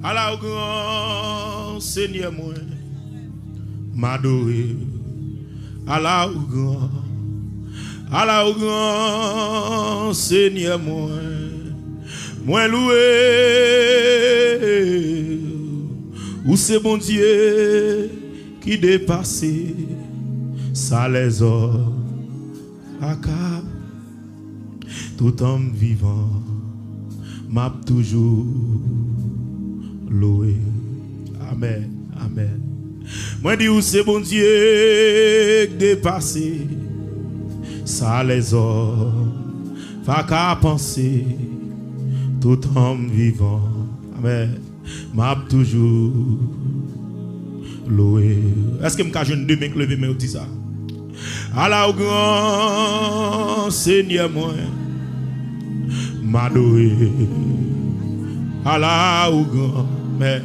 À la grand Seigneur moi, m'adorer. À la grand Seigneur moi loué. Où c'est bon Dieu qui dépasse ça les hommes accable. Tout homme vivant m'a toujours loué. Amen, amen. Moi dis où c'est bon Dieu qui dépasse ça les hommes pas qu'à penser. Tout homme vivant, amen, m'a toujours loué. Est-ce que je peux jeune demain lever mes outils ça? À la grand Seigneur moi, m'adorer. À la grand, mais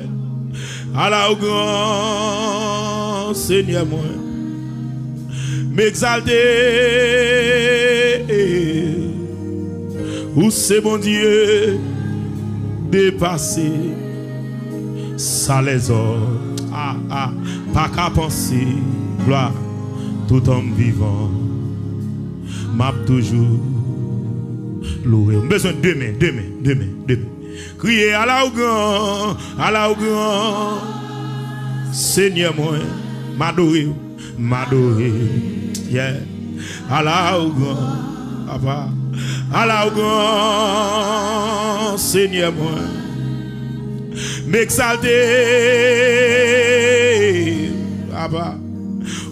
à la grand Seigneur moi, m'exalter. Où c'est bon Dieu dépasser ça les hommes pas qu'à penser. Gloire, tout homme vivant m'a toujours loué. Besoin de demain. Crier à la grand Seigneur moi, m'adorer. Yeah. À la grand papa. À la grand Seigneur moi, m'exalter. Papa,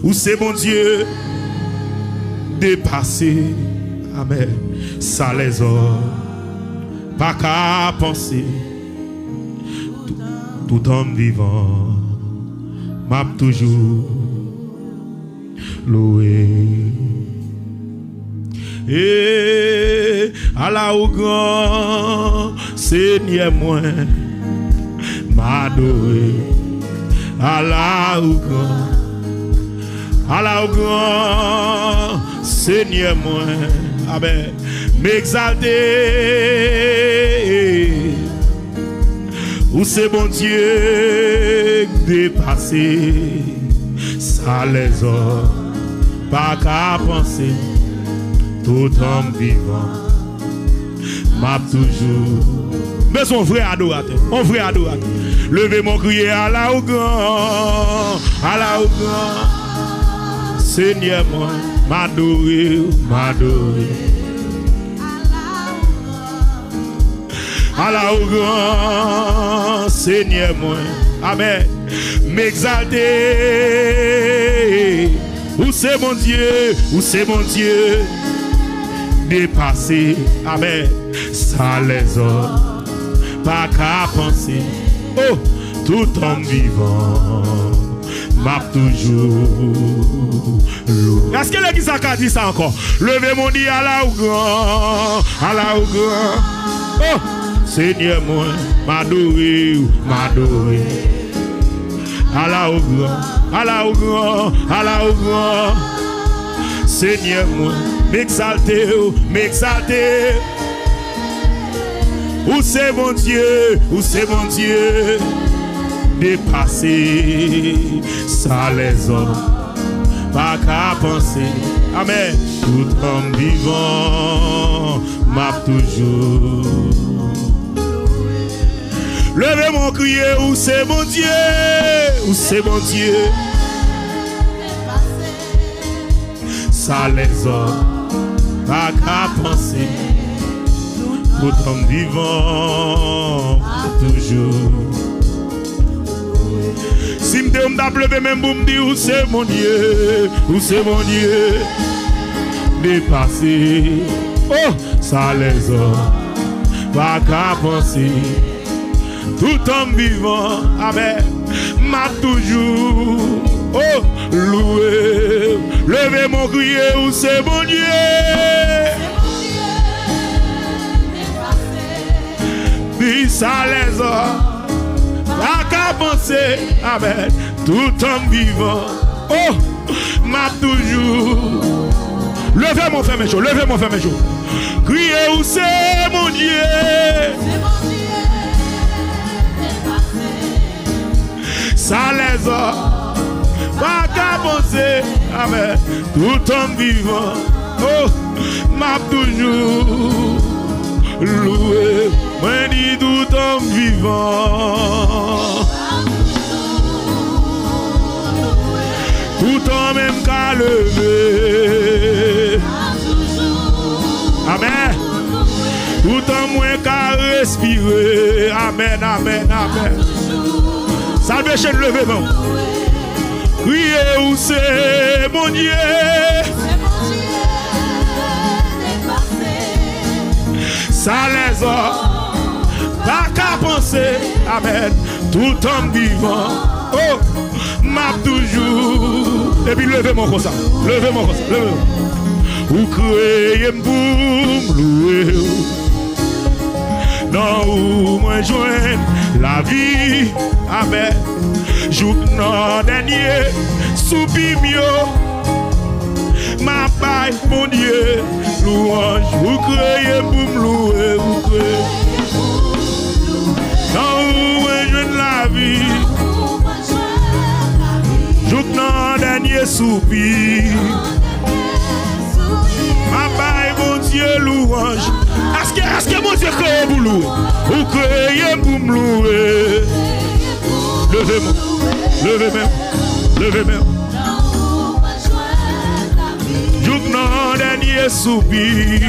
où c'est mon Dieu dépassé. Amen. Ça les hommes pas qu'à penser. Tout homme vivant m'a toujours loué. Et à la grand Seigneur moi m'adorer. À la grand Seigneur moi, amen, m'exalter. Où c'est bon Dieu dépassé ça les hommes pas qu'à penser. Tout homme vivant m'a toujours. Mais son vrai adorateur, levez mon crier à la grand Seigneur moi, m'adorer. À la grand Seigneur moi, amen, m'exalter. Où c'est mon Dieu dépassé, amen, ça les hommes pas qu'à penser. Oh, tout homme vivant m'a toujours loué. Est-ce que l'église a dit ça encore? Levez mon dit à la grand. Oh, Seigneur moi, m'adorer. À la grand. Seigneur moi, m'exalter. Où c'est mon Dieu dépasser ça les hommes pas qu'à penser. Amen. Tout homme vivant m'a toujours. Levez mon crier, où c'est mon Dieu ça les hommes pas qu'à penser. Tout homme vivant toujours. Si m'te m'd'aplever même pour m'dire où c'est mon Dieu dépassé. Oh, ça les hommes pas qu'à penser. Tout homme vivant, amen, m'a toujours loué. Levez mon crier où c'est mon Dieu. Puis ça les hommes pas qu'à penser, amen. Tout homme vivant, oh, m'a toujours. Levez mon frère mes jours. Criez où c'est mon Dieu. ça les hommes pas qu'à penser. Amen. Tout homme vivant, oh, m'a toujours loué. Moi dis tout homme vivant. Tout homme même qu'à lever. Amen. Tout homme moins qu'à respirer. Amen, amen, amen. Salvation, levez-moi. Criez où c'est mon Dieu. Ça les a pas qu'à penser. Amen. Tout homme vivant, oh, m'a toujours. Et puis levez-moi comme ça. Levez-moi comme ça. Levez-moi. Vous criez pour louer. Non, où moi joindre la vie. Amen. Jouk non dernier soupir ma paille mon Dieu louange vous criez pour me louer vous criez non moi je la vie jouk non dernier soupir ma paille mon Dieu louange est-ce que mon Dieu criez pour louer vous criez pour me louer. Levez-moi, levez-moi, levez-moi. Jouk non dernier soupir.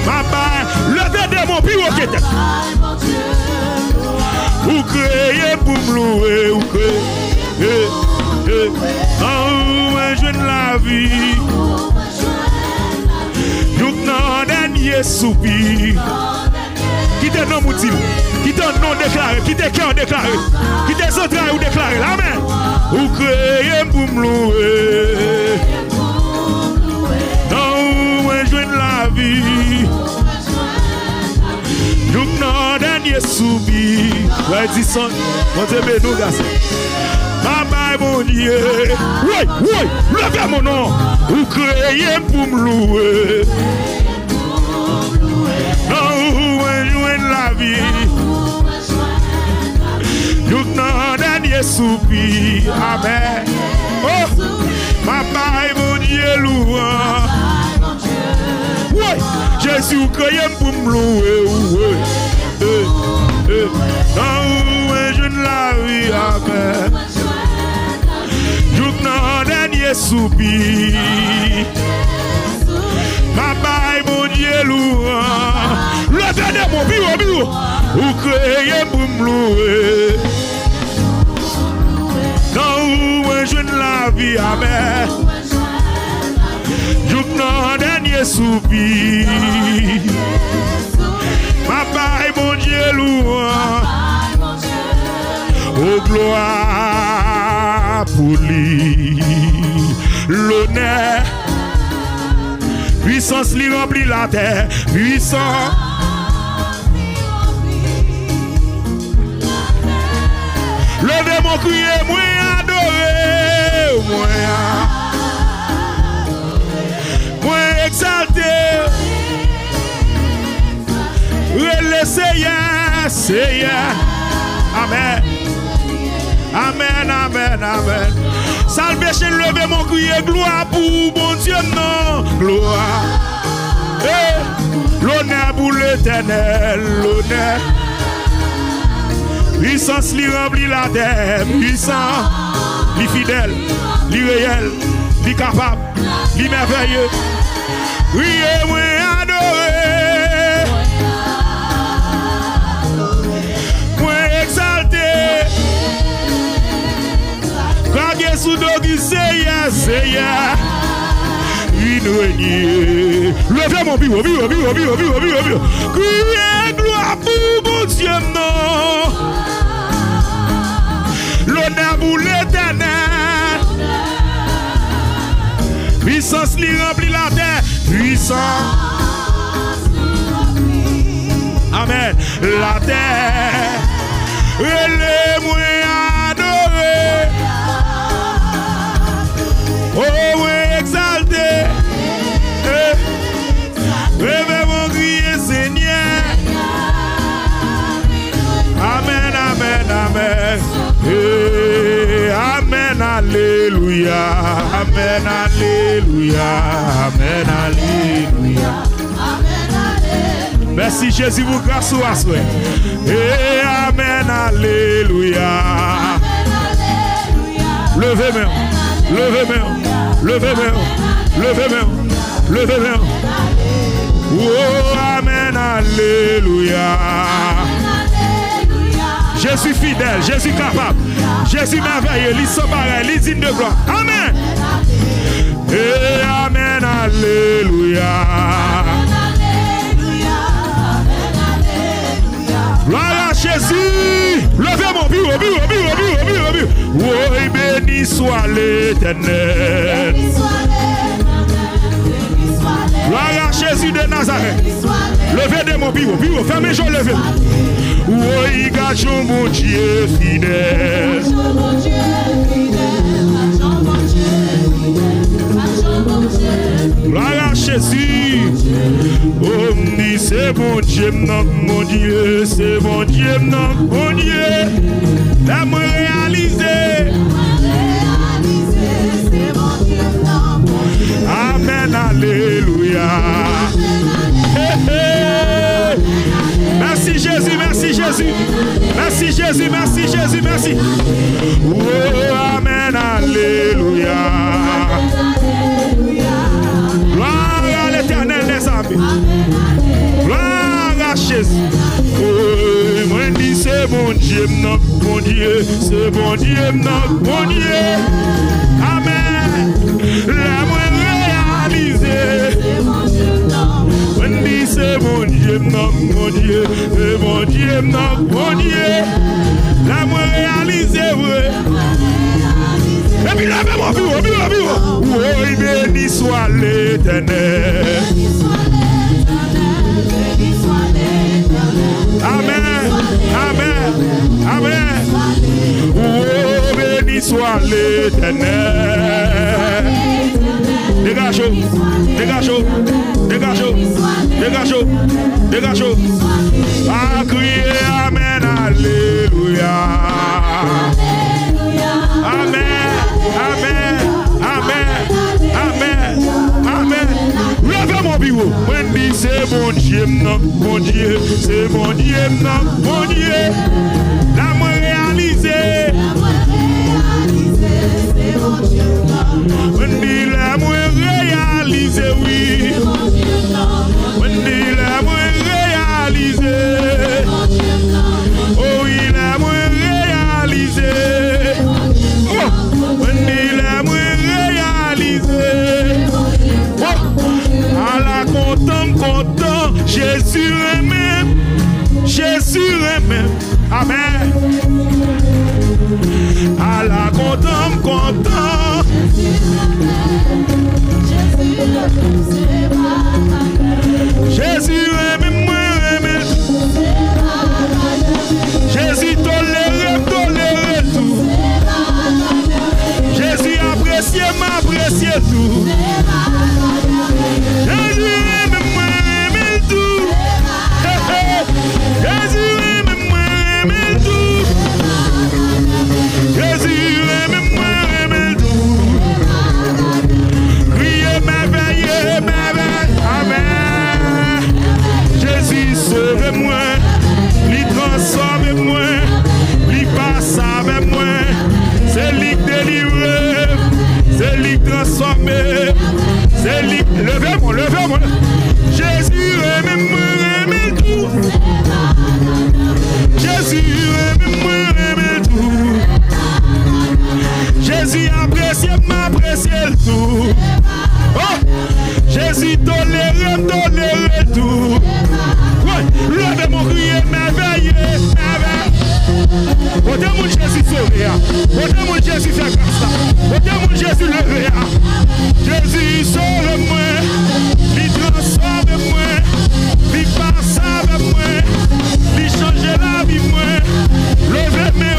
Papa, levez mon plus haut que tête. Vous criez pour me louer, vous criez. Non, je ne la vie. Jouk non dernier soupir. Qui te nom outil, qui te nom déclaré, qui te cœur déclaré, qui te entrailles ou déclaré. Amen. Vous criez pour me louer. Non, moi je la vie. Jouk non dernier soupir. Ouais, dis son, mon Dieu, mais nous, gars. Bye mon Dieu. Oui, oui, levez mon nom. Vous criez pour me louer. Non, la vie. Jouk non dernier soupir. Amen. Oh, papa et mon Dieu louant. Oui, Jésus vous criez pour me louer. Non, je ne la vie. Amen. Jouk non dernier soupir. Papa et mon Dieu louant. Levez de mon bureau. Vous criez pour me louer. Non, moi je ne la vie. Amen. Jouk non dernier soupir. Papa et mon Dieu louant. Oh gloire pour lui. L'honneur. Puissance lui remplit la terre. Puissant. Levez mon crier, moi adoré, moi exalté. Seigneur. Amen. Amen, amen, amen. Salvation, levez mon crier, gloire pour mon Dieu, non. Gloire. L'honneur pour l'éternel, l'honneur. Puissance li remplit la terre, puissant, li fidèle, li réel, li capable, li merveilleux. Oui, moi adoré, moi exalté. Quand Jésus dogi Seigneur, il règne. Levez mon bureau. Criez gloire pour mon Dieu, non. L'honneur pour l'éternel. Puissance lui remplit la terre. Puissant. Amen. La terre. Relève-moi adoré. Oh, oui, exalté. Réveille mon crier, Seigneur. Amen, amen, amen. alléluia, amen, alléluia, amen, alléluia. Merci Jésus pour grâce ou à souhait. Et amen, alléluia. Levez main, levez main, levez main, levez main, levez main. Oh, amen, alléluia. Jésus fidèle, Jésus capable, Jésus merveilleux, il s'en pareil, il digne de gloire. Amen. Et amen, alléluia. Gloire à Jésus. Levez mon bureau. Oh, béni soit l'Éternel. Gloire à Jésus de Nazareth. Levez de mon bureau. Fermez les yeux, levez. Oh, il gâche mon Dieu fidèle. Gloire à Jésus. Oh, c'est mon Dieu, mon Dieu, c'est mon Dieu, mon Dieu. L'amour réalisé. Amen, alléluia. Merci Jésus, merci Jésus. Merci Jésus, merci Jésus, merci. Oh, amen, alléluia. Gloire à l'Éternel des armées. Gloire à Jésus. Oh, moi dis c'est mon Dieu, mon Dieu, c'est mon Dieu, mon Dieu. Amen. L'amour réalisé. Moi dis c'est mon Dieu, mon Dieu, c'est mon Dieu, mon Dieu. L'amour réalisé, oui. Et puis là, mon bureau. Oh, béni soit l'Éternel. Amen, amen, amen. Oh, béni soit l'Éternel. Dégage. À crier, amen, alléluia. Amen, amen, amen, amen, amen. Levez mon bureau. Moi, dis c'est mon Dieu, mon Dieu, c'est mon Dieu, mon Dieu. L'amour réalisé. Moi, dis l'amour réalisé, oui. Moi, dis l'amour réalisé. Oh, oui, l'amour réalisé. Content, Jésus aimé, amen. À la content, Jésus aimé, moi aimé. Jésus toléré tout. Jésus apprécié, m'apprécié tout. Jésus aimé, moi aimé tout. Jésus aimé, moi aimé tout. Jésus aimé, moi aimé tout. Criez merveilleux, amen. Jésus sauve-moi, lui transforme-moi, lui passe avec moi. C'est lui qui délivre, c'est lui qui transforme, c'est lui. Levez-moi. Jésus aime tout. Jésus aime tout. Jésus apprécie, m'apprécie tout. Oh, Jésus tolère tout. Ouais, levez-moi, crier merveilleux. Côté mon Jésus sauvé, côté mon Jésus fait grâce, côté mon Jésus levé, Jésus sauve-moi, il transforme-moi, il passe avec moi, il change la vie moi. Levez-moi,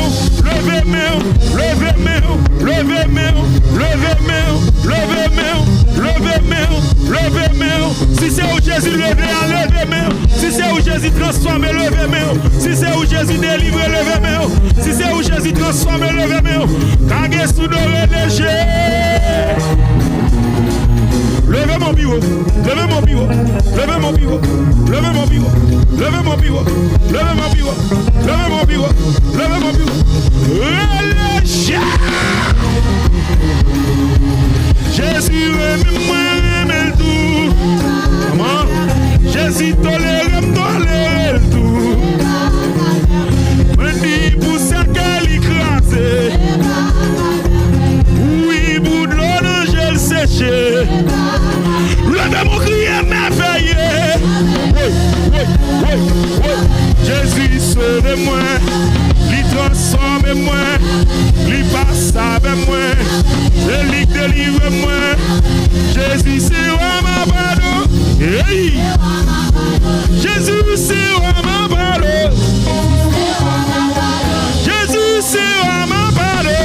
si c'est au Jésus levé, levez main. Si c'est où Jésus transforme, levez main. Si c'est où Jésus délivre, levez main. Si c'est où Jésus transforme, levez main. Kage sous doré léger. Levez mon bureau, levez mon bureau, levez mon bureau, levez mon bureau, levez mon bureau, levez mon bureau, levez mon bureau, levez mon bureau. Jésus aime-moi, aime tout. Comment? Jésus tolère le tout. Me dit pour ça qu'elle écrase. Oui, bout de l'eau d'angèle séché. Le démon crié merveilleux. Oui. Jésus sauve-moi. Lui transforme-moi. Lui passe avec moi. Lui délivre-moi. Jésus c'est ma pardon. Hey. Jésus c'est ma pardon. Jésus c'est ma pardon.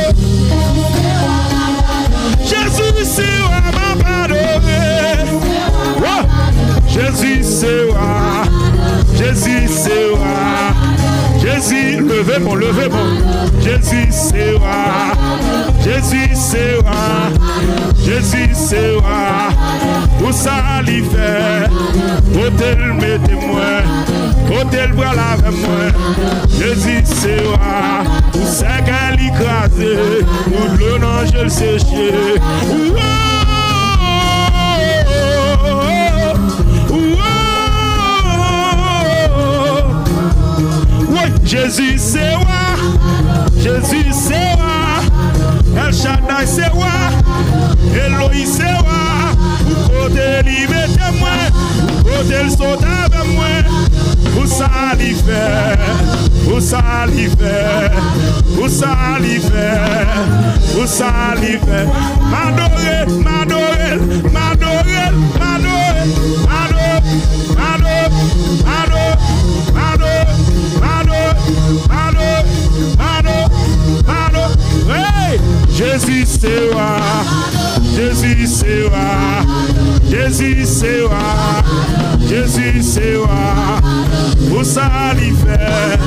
Jésus c'est ma pardon. Jésus c'est moi. Jésus c'est moi. Jésus, levez mon. Jésus c'est moi. Jésus c'est moi. Jésus c'est moi. Pour ça l'y fait. Hôtel mettez-moi. Hôtel bras avec moi. Jésus c'est moi. Pour ça qu'elle y crase. Pour l'eau non je le séché. Jésus c'est moi, Jésus c'est moi, El Shaddai c'est moi, Elohim c'est moi, côté lui mettez-moi, côté le saute avec moi, où ça l'y fait, où ça l'y fait, où ça l'y fait, où ça l'y fait, m'adorer, m'adorer, m'adorer, m'adorer, m'adorer, m'adorer, hey! Jésus c'est moi, Jésus c'est moi, Jésus c'est moi, Jésus c'est moi. Où ça l'y fait,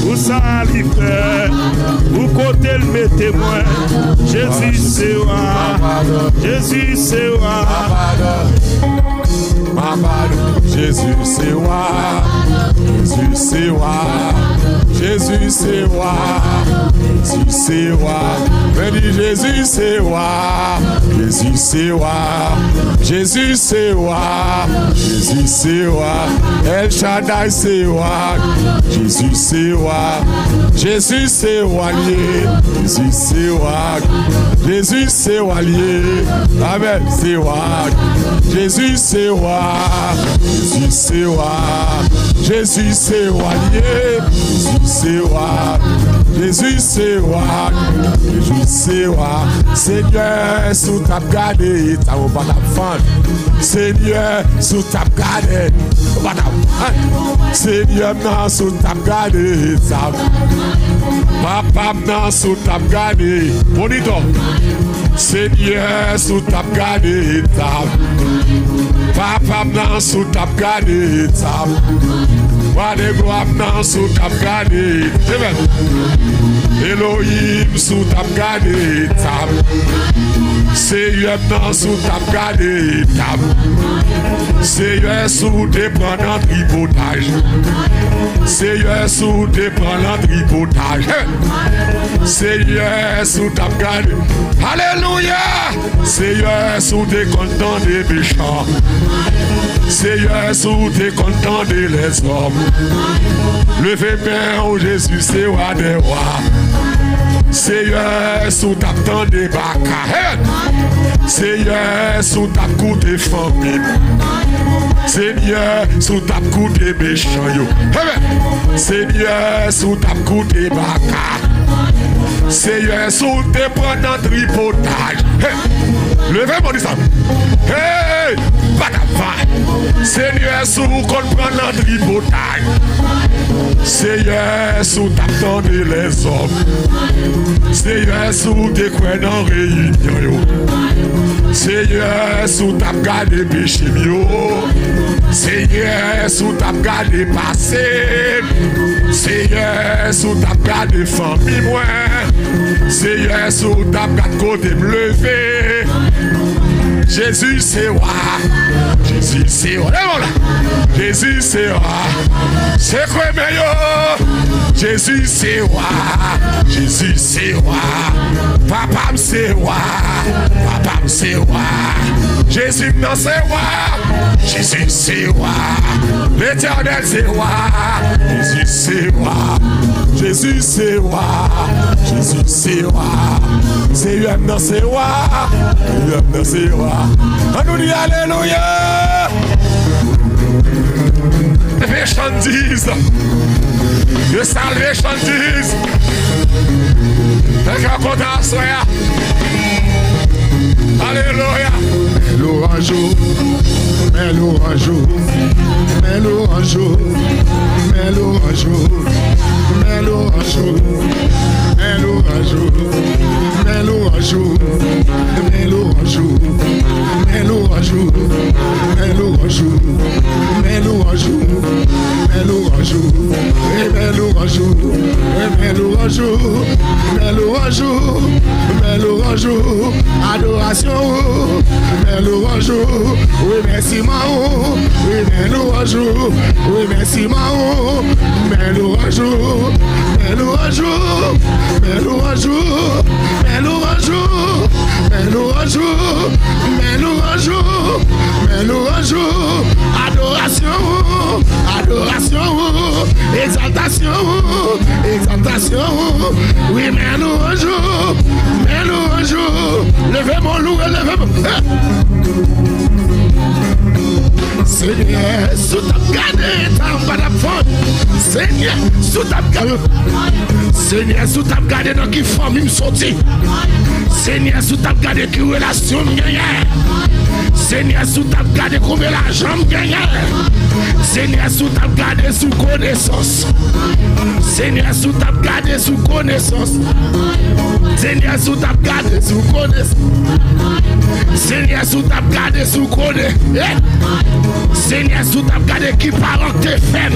où ça l'y fait, où côté le mettez-moi. Jésus c'est moi, Jésus c'est moi. Jésus c'est moi, Jésus c'est moi, Jésus c'est moi, Jésus c'est moi, Jésus c'est moi, Jésus c'est moi, Jésus c'est moi, Jésus c'est moi, El Shaddai c'est moi, Jésus c'est moi, Jésus c'est moi lié, Jésus c'est moi, Jésus c'est moi lié, Amen c'est moi, Jésus c'est moi, Jésus c'est moi, Jésus c'est moi lié, Jésus c'est moi, Jésus c'est moi, Jésus c'est moi, Seigneur sous ta gardé, ta va ta fan, Seigneur sous ta gardé, va ta fan, Seigneur non sous ta gardé, ta papa non sous ta gardé, bonito, Seigneur sous ta gardé, ta papa non sous ta gardé, ta Wade gloire nan sous tap gade. Elohim sous tap gade tab. Seigneur nan sous tap gade tab. Seigneur sous te prend en tripotage. Seigneur sous te prend en tripotage. Seigneur sous tap gade. Alléluia. Seigneur sous te content des méchants. Seigneur sous te content de les hommes. Levez main au Jésus, c'est roi des rois. Seigneur, sous ta temps de baka. Seigneur, sous ta coup de famille. Seigneur, sous ta coup de méchant. Seigneur, sous ta coup de baka. Seigneur, sous te prendre en tripotage. Levez mon disciple. Hey! Seigneur, sous qu'on prend notre tripotage. Seigneur, sous t'attendre les hommes. Seigneur, sous tes coins en réunion. Seigneur, sous ta garde péché mieux. Seigneur, sous ta gardé passé. Seigneur, sous ta gardé famille moi. Seigneur, sous ta gardé côté me lever. Jésus c'est roi. Jésus c'est roi. Jésus c'est roi. C'est quoi meilleur? Jésus c'est roi. Jésus c'est roi. Papa c'est roi. Papa c'est roi. Jésus non c'est roi. Jésus c'est roi. L'éternel c'est roi. Jésus c'est roi. Jésus c'est roi. Jésus c'est roi. C'est lui non c'est roi. Lui non c'est roi. On nous dit alléluia. Salvation disent. The salvation disent. Alléluia. Louange, mais louange, mais louange, mais louange, mais louange, mais louange, mais louange, mais louange, mais louange, mais louange, mais louange, mais louange, mais louange, mais louange, mais louange, mais louange, adoration, mais louange, oui merci Mao, oui mais louange, oui merci Mao, mais louange, mais louange, mais louange, mais louange, mais louange, mais louange, mais louange, adoration, adoration, exaltation, exaltation, oui mais louange, levez mon loup, levez mon Seigneur, sous ta gardé, t'as pas d'abord. Seigneur, sous ta gardé. Seigneur, sous ta gardé, dans qui famille me sorti. Seigneur, sous ta gardé, qui relation me gagne. Seigneur, sous ta gardé, combien l'argent me gagne. Seigneur, sous ta gardé, sous connaissance. Seigneur, sous ta gardé, sous connaissance. Seigneur, sous ta gardé, sous connaissance. Seigneur, sous ta gardé, sous connaissance. Seigneur, sous ta gardé, qui parent te fait.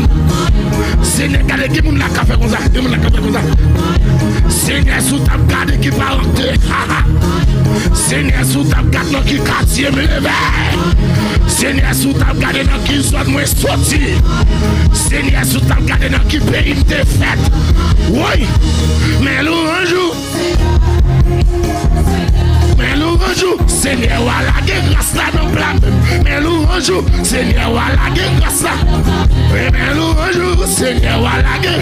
Seigneur, gardé qui moun la café comme ça. Seigneur, sous ta gardé, qui parent te. Seigneur, sous ta gardé, qui quartier me lève. Seigneur, sous ta gardé, qui zone moi sorti. Seigneur, sous ta gardé, qui pays te fait. Oui, mais louange. Mais louange, Seigneur, voilà que grâce là dans blâme. Mais louange, Seigneur, voilà que grâce là. Mais louange, Seigneur, voilà que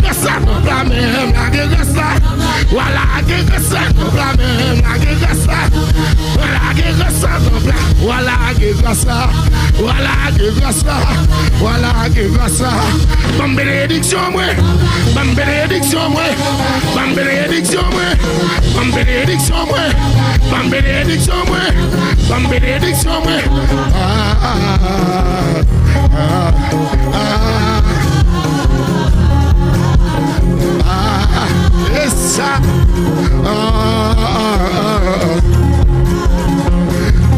grâce là dans blâme. La que grâce là. Voilà que grâce là dans blâme. La que grâce là. Voilà que grâce là dans blâme. Voilà que grâce là. Voilà que grâce là. Voilà que grâce là. Bonne bénédiction moi. Bonne bénédiction moi. Bonne bénédiction moi. Bonne bénédiction moi, bonne bénédiction moi, bonne bénédiction moi. Et ça.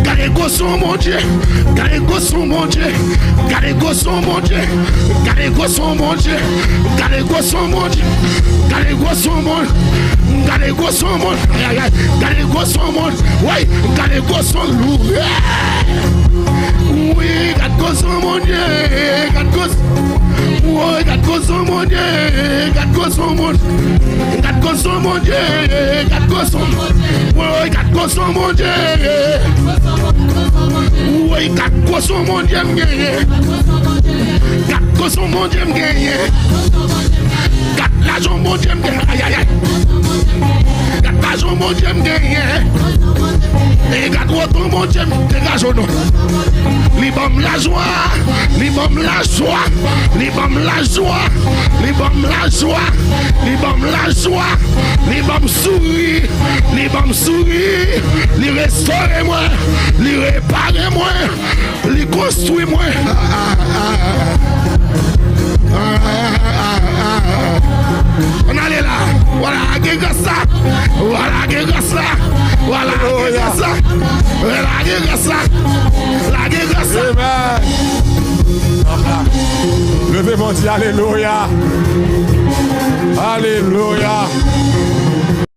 Gardez gosson mon Dieu, gardez gosson mon Dieu, gardez gosson mon Dieu, gardez gosson mon Dieu, gardez gosson mon Dieu, gardez gosson mon Dieu. Gardez gosson mon, gardez gosson mon, oui, gardez gosson loup. Oui, gardez gosson mon Dieu, gardez gosson. Oui, gardez gosson mon Dieu, gardez gosson mon. Gardez gosson mon Dieu, gardez gosson. Oui, gardez gosson mon Dieu. Oui, gardez gosson mon Dieu, gardez gosson mon Dieu, gardez l'argent mon Dieu, aïe aïe aïe. Gardez l'argent mon Dieu, et gardez votre mon Dieu, dégage au nom. Libam la joie, libam la joie, libam la joie, libam la joie, libam la joie, libam sourire, libam sourire, li restaurer moi, li réparer moi, li construire moi. On allait là, voilà, ça, voilà, ça, voilà, ça, voilà, ça, la monde dit alléluia. Alléluia.